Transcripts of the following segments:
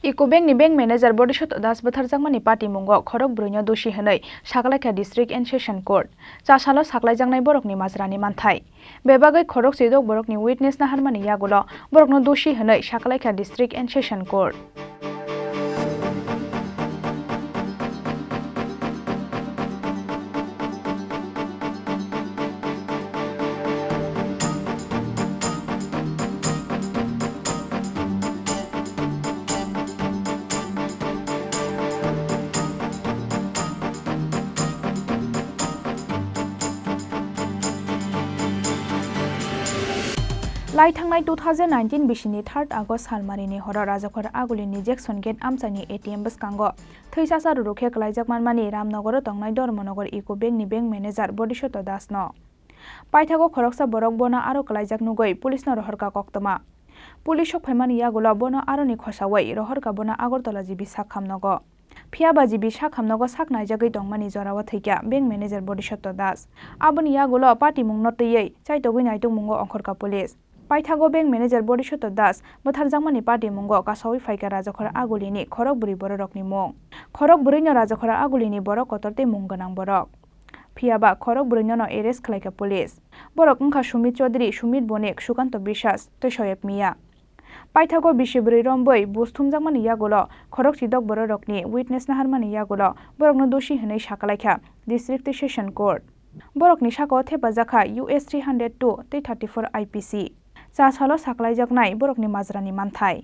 Bank ni bank manager Bodhisattwa das Butharjakmani Patimungo Khorokbwrwi Dusi hwnwi Saklaikha District and Session Court chasalo saklaijaknai borokni majrani manthai bebagui khorok chidok borokni witness na harmani yagulo borokno Dusi hwnwi Saklaikha District and Session Court Laithangnai 2019 bisini 3 August salmarini horo rajakhor agulini Jackson Gate amchani ATM bwskango thৈसासा rurukhe klaijakmanmani Ramnagoro tongnai Dormonogor Bank ni bank manager Bodhisattwa das no paithago khoroksa borok bono aro klaijak nugoi police no rohorka koktoma police ok phaimani yagulo bono aroni khosawai rohorka bono Agartala jibi sakhamnogo Phiaba jibi sakhamnogo saknaijagoi tongmani jorawa thৈkya bank manager Bodhisattwa das aboni yagulo Patimung notiyei chaitogoi naitungmungo ongkhorka police Paithago bank manager Bodhisattwa das Butharjakmani Patimungo kasawi phaika rajakhor agulini Khorokbwrwi borokni mung Khorokbwrwi no rajakhor agulini borok kotortei mung ganang borok Phiaba Khorokbwrwi no arrest khlaika police borok wngkha Sumit Chaudhary Sumit Bonik Sukanto Biswas tei Soyeb Mia Paithago bisibwrwi romboi busthumjakmani yagulo khorok chidok borokni witness na harmani yagulo borokno Dusi hwnwi Saklaikha District Session Court borokni sakao thepajakha US 302 tei 34 IPC chasalo saklaijaknai borokni majrani manthai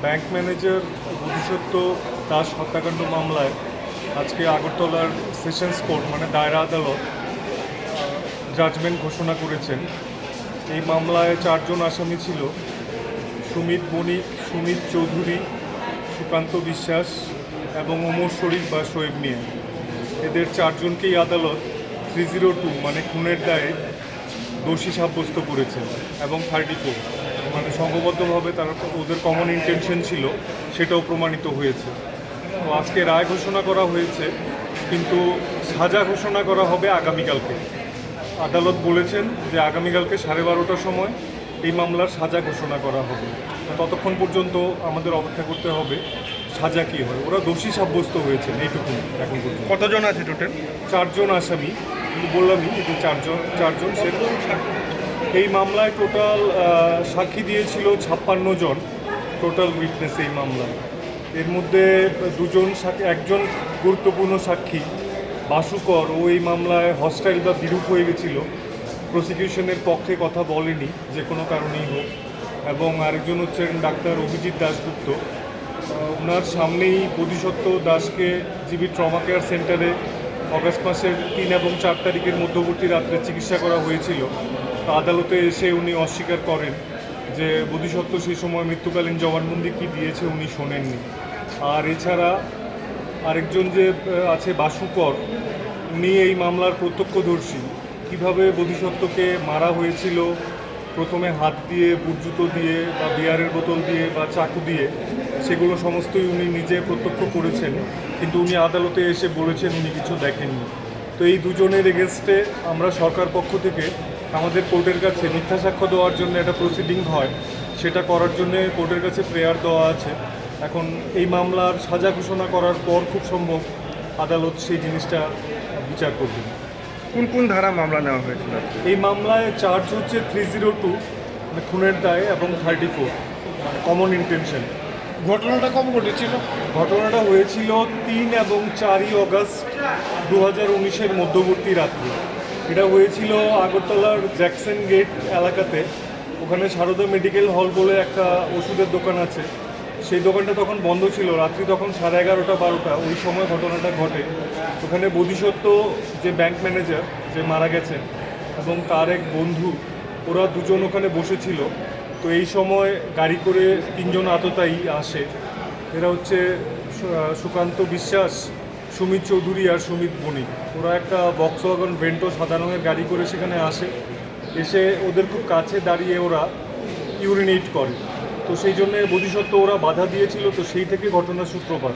bank manager Bodhisattva Das হত্যাকাণ্ড মামলায় আজকে আগরতলার sessions court মানে দায়রা আদালত judgement ঘোষণা করেছেন। এই মামলায় 4 জন আসামি ছিল সুমিত বণিক, সুমিত চৌধুরী, সুকান্ত বিশ্বাস এবং ওমর শরীফ বা সোয়েব মিয়া। এদের 4 জনকেই আদালত 302 মানে খুনের দায়ে দোষী সাব্যস্ত করেছেন এবং 34 মানে সংঘবদ্ধভাবে তারা ওদের কমন ইন্টেনশন ছিল সেটাও প্রমাণিত হয়েছে। তো আজকে রায় ঘোষণা করা হয়েছে, কিন্তু সাজা ঘোষণা করা হবে আগামীকালকে। আদালত বলেছেন যে আগামীকালকে 12:30টার সময় এই মামলার সাজা ঘোষণা করা হবে। ততক্ষণ পর্যন্ত আমাদের অপেক্ষা করতে হবে সাজা কী হয়। ওরা দোষী সাব্যস্ত হয়েছেন এইটুকু এখন পর্যন্ত। কতজন আছে টোটাল? 4 জন আসামি, বললামই যে 4 জন সে এই মামলায় টোটাল সাক্ষী দিয়েছিল 56 জন টোটাল উইটনেস এই মামলায়। এর মধ্যে একজন গুরুত্বপূর্ণ সাক্ষী বাসুকর ও এই মামলায় হস্টাইল বা বিরূপ হয়ে গেছিল, প্রসিকিউশনের পক্ষে কথা বলেনি যে কোনো কারণেই হোক। এবং আরেকজন হচ্ছেন ডাক্তার অভিজিৎ দাশগুপ্ত, ওনার সামনেই বোধিসত্ত্ব দাসকে জিবি ট্রমা কেয়ার সেন্টারে অগাস্ট মাসের 3 এবং 4 তারিখের মধ্যবর্তী রাত্রে চিকিৎসা করা হয়েছিল। আদালতে এসে উনি অস্বীকার করেন যে বোধিসত্ত্ব সেই সময় মৃত্যুকালীন জবানবন্দি কী দিয়েছে উনি শোনেননি। আর এছাড়া আরেকজন যে আছে বাসুকর, উনি এই মামলার প্রত্যক্ষদর্শী। কীভাবে বোধিসত্ত্বকে মারা হয়েছিল, প্রথমে হাত দিয়ে, বুটজুতো দিয়ে বা বিয়ারের বোতল দিয়ে বা চাকু দিয়ে, সেগুলো সমস্তই উনি নিজে প্রত্যক্ষ করেছেন, কিন্তু উনি আদালতে এসে বলেছেন উনি কিছু দেখেননি। তো এই দুজনের এগেনস্টে আমরা সরকার পক্ষ থেকে আমাদের কোর্টের কাছে মিথ্যা সাক্ষ্য দেওয়ার জন্য একটা প্রসিডিং হয়, সেটা করার জন্য কোর্টের কাছে প্রেয়ার দেওয়া আছে। এখন এই মামলার সাজা ঘোষণা করার পর খুব সম্ভব আদালত সেই জিনিসটা বিচার করবেন। কোন কোন ধারা মামলা নেওয়া হয়েছিল? এই মামলায় চার্জ হচ্ছে 302 মানে খুনের দায় এবং 34 কমন ইন্টেনশন। ঘটনাটা কবে ঘটেছিল? ঘটনাটা হয়েছিল 3 এবং 4 অগাস্ট 2019-এর মধ্যবর্তী রাত্রে। এটা হয়েছিল আগরতলার জ্যাকসন গেট এলাকাতে। ওখানে সারদা মেডিকেল হল বলে একটা ওষুধের দোকান আছে, সেই দোকানটা তখন বন্ধ ছিল। রাত্রি তখন 11:30-12টা ওই সময় ঘটনাটা ঘটে। ওখানে বোধিসত্ত্ব যে ব্যাংক ম্যানেজার যে মারা গেছেন এবং তার এক বন্ধু, ওরা দুজন ওখানে বসেছিল। তো এই সময় গাড়ি করে 3 জন আততায়ী আসে। এরা হচ্ছে সুকান্ত বিশ্বাস, সুমিত চৌধুরী আর সুমিত বণিক। ওরা একটা ভক্সওয়াগন ভেন্টো সাদা রঙের গাড়ি করে সেখানে আসে। এসে ওদের খুব কাছে দাঁড়িয়ে ওরা ইউরিনেট করে। তো সেই জন্য বোধিসত্ত্ব ওরা বাধা দিয়েছিল। তো সেই থেকে ঘটনার সূত্রপাত।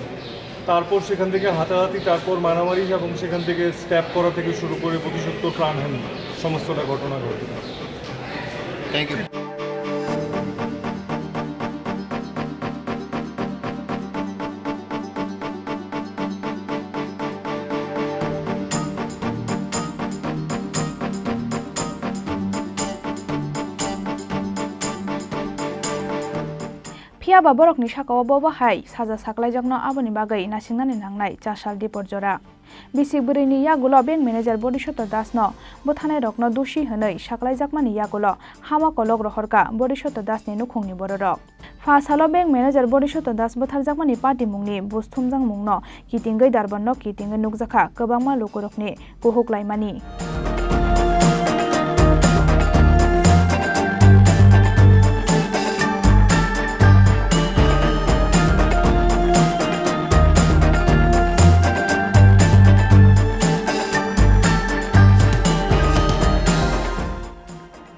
তারপর সেখান থেকে হাতাহাতি, তারপর মারামারি এবং সেখান থেকে স্ট্যাপ করা থেকে শুরু করে বোধিসত্ত্ব প্রাণহানি সমস্তটা ঘটনা ঘটে। Thank you. Pia baborok ni saka obo hai saja saklaijakno aboni bagai nasingnani nangnai chasal diporjora. Bisik burini yagulo bank manager Bodhisattwa dasno buthanai rokno Dusi hwnoi Saklaijakmani yagulo hama kolok rohorka Bodhisattwa dasni nukhungni bororok. Fasalo bank manager Bodhisattwa das Butharjakmani Patimungni busthumjang mungno kitinggai darbanno kitinggai nukjakha kwbangma lukurokni kuhuklaimani.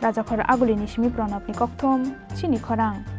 Raja Khorang aguli nishimi pranabni kokthum Chini Khorang.